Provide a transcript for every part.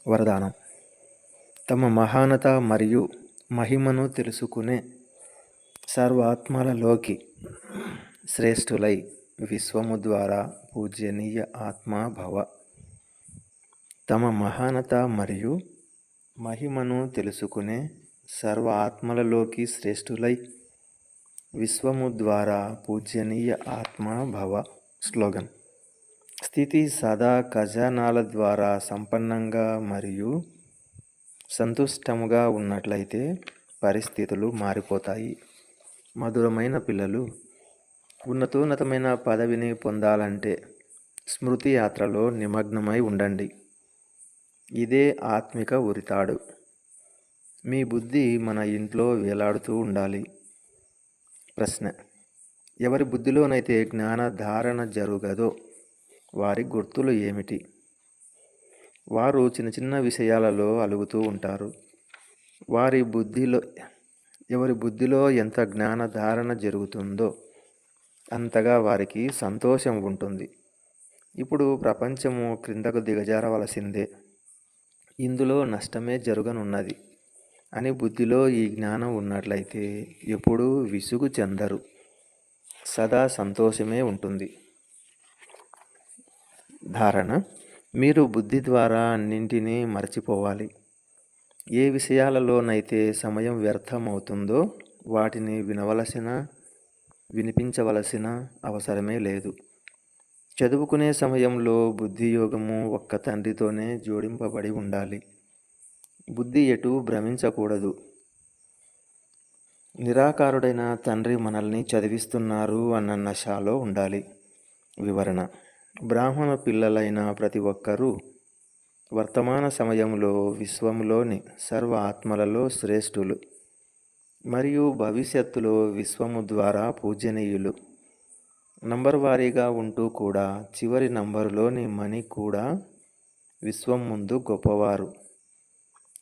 వరదానం. తమ మహానత మరియు మహిమను తెలుసుకునే సర్వాత్మలలోకి శ్రేష్ఠులై విశ్వము ద్వారా పూజ్యనీయ ఆత్మా భవ. తమ మహానత మరియు మహిమను తెలుసుకునే సర్వ ఆత్మలలోకి శ్రేష్ఠులై విశ్వము ద్వారా పూజ్యనీయ ఆత్మా భవ. స్లోగన్. స్థితి సదా ఖజానాల ద్వారా సంపన్నంగా మరియు సంతుష్టముగా ఉన్నట్లయితే పరిస్థితులు మారిపోతాయి. మధురమైన పిల్లలు, ఉన్నతోన్నతమైన పదవిని పొందాలంటే స్మృతి యాత్రలో నిమగ్నమై ఉండండి. ఇదే ఆత్మిక ఉరితాడు. మీ బుద్ధి మన ఇంట్లో వేలాడుతూ ఉండాలి. ప్రశ్న: ఎవరి బుద్ధిలోనైతే జ్ఞాన ధారణ జరుగదో వారి గుర్తులు ఏమిటి? వారు చిన్న చిన్న విషయాలలో అలుగుతూ ఉంటారు. ఎవరి బుద్ధిలో ఎంత జ్ఞాన ధారణ జరుగుతుందో అంతగా వారికి సంతోషం ఉంటుంది. ఇప్పుడు ప్రపంచము క్రిందకు దిగజారవలసిందే, ఇందులో నష్టమే జరగనున్నది అని బుద్ధిలో ఈ జ్ఞానం ఉన్నట్లయితే ఎప్పుడూ విసుగు చెందరు, సదా సంతోషమే ఉంటుంది. ధారణ: మీరు బుద్ధి ద్వారా అన్నింటినీ మరచిపోవాలి. ఏ విషయాలలోనైతే సమయం వ్యర్థమవుతుందో వాటిని వినిపించవలసిన అవసరమే లేదు. చదువుకునే సమయంలో బుద్ధియోగము ఒక్క తండ్రితోనే జోడింపబడి ఉండాలి. బుద్ధి ఎటు భ్రమించకూడదు. నిరాకారుడైన తండ్రి మనల్ని చదివిస్తున్నారు అన్న నశాలో ఉండాలి. వివరణ: బ్రాహ్మణ పిల్లలైన ప్రతి ఒక్కరూ వర్తమాన సమయంలో విశ్వములోని సర్వ ఆత్మలలో శ్రేష్ఠులు మరియు భవిష్యత్తులో విశ్వము ద్వారా పూజనీయులు. నంబర్ వారీగా ఉంటూ కూడా చివరి నంబరులోని మణి కూడా విశ్వం ముందు గొప్పవారు.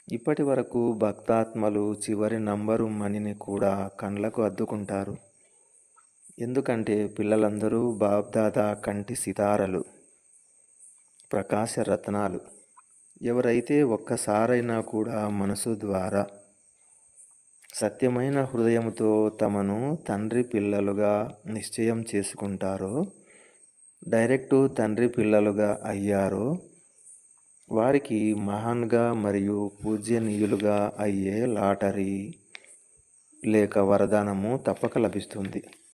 ఇప్పటి వరకు భక్తాత్మలు చివరి నంబరు మణిని కూడా కండ్లకు అద్దుకుంటారు. ఎందుకంటే పిల్లలందరూ బాబ్దాదా కంటి సితారలు, ప్రకాశ రత్నాలు. ఎవరైతే ఒక్కసారైనా కూడా మనసు ద్వారా సత్యమైన హృదయంతో తమను తండ్రి పిల్లలుగా నిశ్చయం చేసుకుంటారో, డైరెక్టు తండ్రి పిల్లలుగా అయ్యారో వారికి మహాన్గా మరియు పూజ్యనీయులుగా అయ్యే లాటరీ లేక వరదానము తప్పక లభిస్తుంది.